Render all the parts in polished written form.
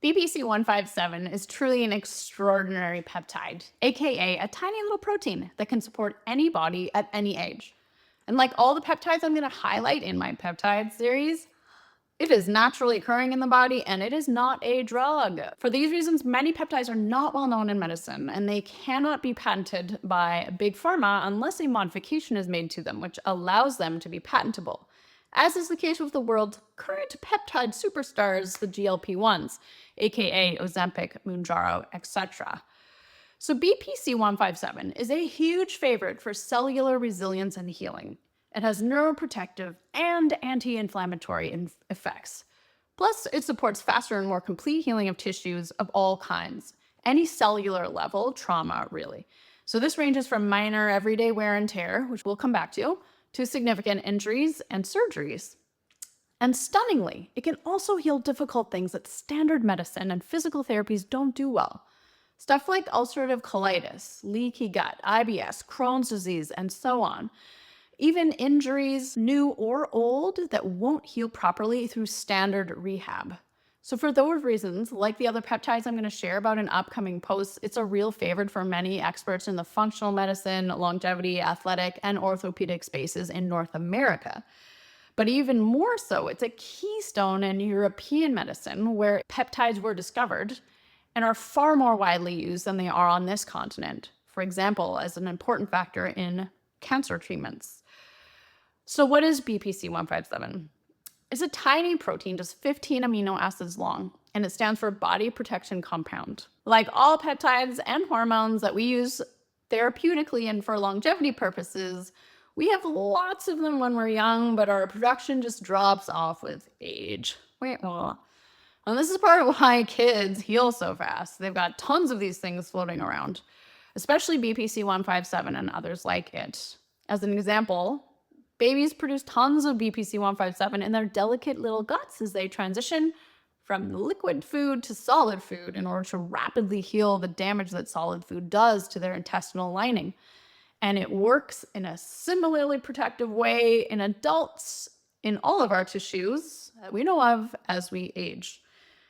BPC-157 is truly an extraordinary peptide, aka a tiny little protein that can support any body at any age. And like all the peptides I'm going to highlight in my peptide series, it is naturally occurring in the body and it is not a drug. For these reasons, many peptides are not well known in medicine and they cannot be patented by big pharma unless a modification is made to them, which allows them to be patentable, as is the case with the world's current peptide superstars, the GLP-1s, aka Ozempic, Mounjaro, etc. So BPC-157 is a huge favorite for cellular resilience and healing. It has neuroprotective and anti-inflammatory effects. Plus, it supports faster and more complete healing of tissues of all kinds, any cellular level trauma, really. So this ranges from minor everyday wear and tear, which we'll come back to significant injuries and surgeries. And stunningly, it can also heal difficult things that standard medicine and physical therapies don't do well. Stuff like ulcerative colitis, leaky gut, IBS, Crohn's disease, and so on. Even injuries, new or old, that won't heal properly through standard rehab. So for those reasons, like the other peptides I'm going to share about in upcoming posts, it's a real favorite for many experts in the functional medicine, longevity, athletic, and orthopedic spaces in North America. But even more so, it's a keystone in European medicine where peptides were discovered and are far more widely used than they are on this continent. For example, as an important factor in cancer treatments. So what is BPC-157? It's a tiny protein, just 15 amino acids long, and it stands for body protection compound. Like all peptides and hormones that we use therapeutically and for longevity purposes, we have lots of them when we're young, but our production just drops off with age. And this is part of why kids heal so fast. They've got tons of these things floating around, especially BPC-157 and others like it. As an example, babies produce tons of BPC-157 in their delicate little guts as they transition from liquid food to solid food in order to rapidly heal the damage that solid food does to their intestinal lining. And it works in a similarly protective way in adults in all of our tissues that we know of as we age.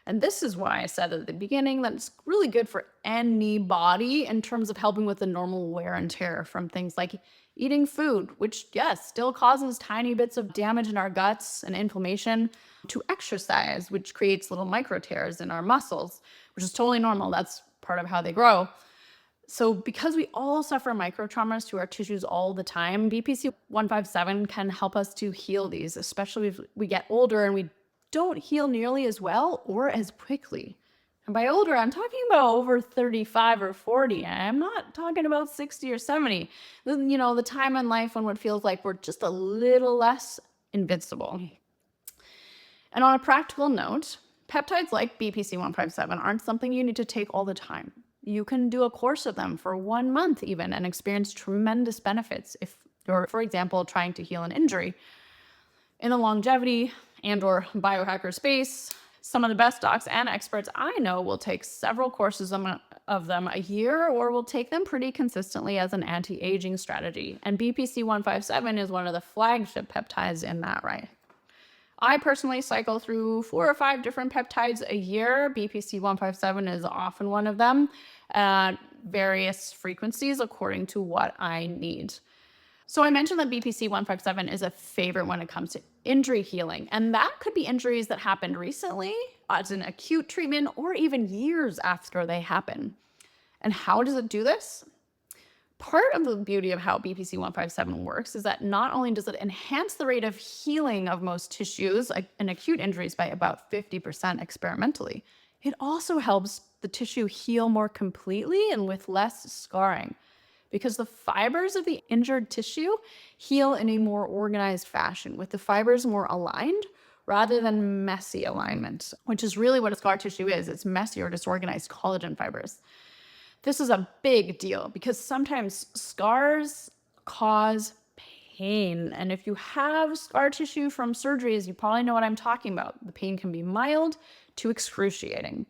And this is why I said at the beginning that it's really good for any body in terms of helping with the normal wear and tear from things like eating food, which, yes, still causes tiny bits of damage in our guts and inflammation, to exercise, which creates little micro tears in our muscles, which is totally normal. That's part of how they grow. So because we all suffer micro traumas to our tissues all the time, BPC-157 can help us to heal these, especially if we get older and we don't heal nearly as well or as quickly. And by older, I'm talking about over 35 or 40. I'm not talking about 60 or 70. You know, the time in life when it feels like we're just a little less invincible. And on a practical note, peptides like BPC-157 aren't something you need to take all the time. You can do a course of them for 1 month even and experience tremendous benefits if you're, for example, trying to heal an injury. In the longevity and or biohacker space, some of the best docs and experts I know will take several courses of them a year or will take them pretty consistently as an anti-aging strategy. And BPC-157 is one of the flagship peptides in that, right? I personally cycle through 4 or 5 different peptides a year. BPC-157 is often one of them at various frequencies according to what I need. So I mentioned that BPC-157 is a favorite when it comes to injury healing, and that could be injuries that happened recently as an acute treatment or even years after they happen. And how does it do this? Part of the beauty of how BPC-157 works is that not only does it enhance the rate of healing of most tissues in acute injuries by about 50% experimentally, it also helps the tissue heal more completely and with less scarring, because the fibers of the injured tissue heal in a more organized fashion, with the fibers more aligned rather than messy alignment, which is really what a scar tissue is. It's messy or disorganized collagen fibers. This is a big deal because sometimes scars cause pain. And if you have scar tissue from surgeries, you probably know what I'm talking about. The pain can be mild to excruciating.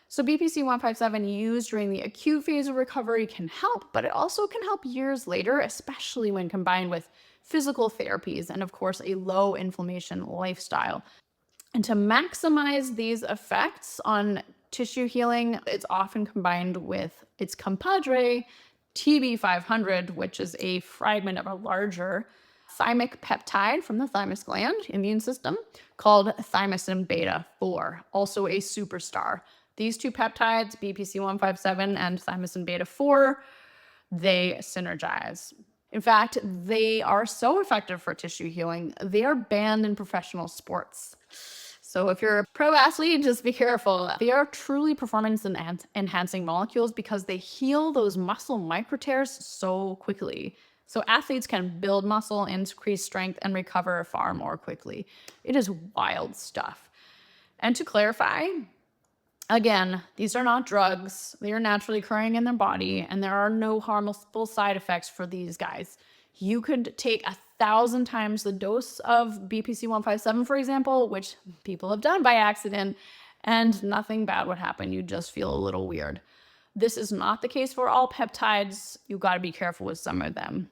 So BPC-157 used during the acute phase of recovery can help, but it also can help years later, especially when combined with physical therapies and, of course, a low inflammation lifestyle. And to maximize these effects on tissue healing, it's often combined with its compadre, TB500, which is a fragment of a larger thymic peptide from the thymus gland immune system called thymosin beta 4, also a superstar. These two peptides, BPC-157 and thymosin beta 4, they synergize. In fact, they are so effective for tissue healing, they are banned in professional sports. So if you're a pro athlete, just be careful. They are truly performance enhancing molecules because they heal those muscle micro tears so quickly. So athletes can build muscle, increase strength, and recover far more quickly. It is wild stuff. And to clarify, again, these are not drugs. They are naturally occurring in the body, and there are no harmful side effects for these guys. You could take 1,000 times the dose of BPC-157, for example, which people have done by accident, and nothing bad would happen. You just feel a little weird. This is not the case for all peptides. You got to be careful with some of them.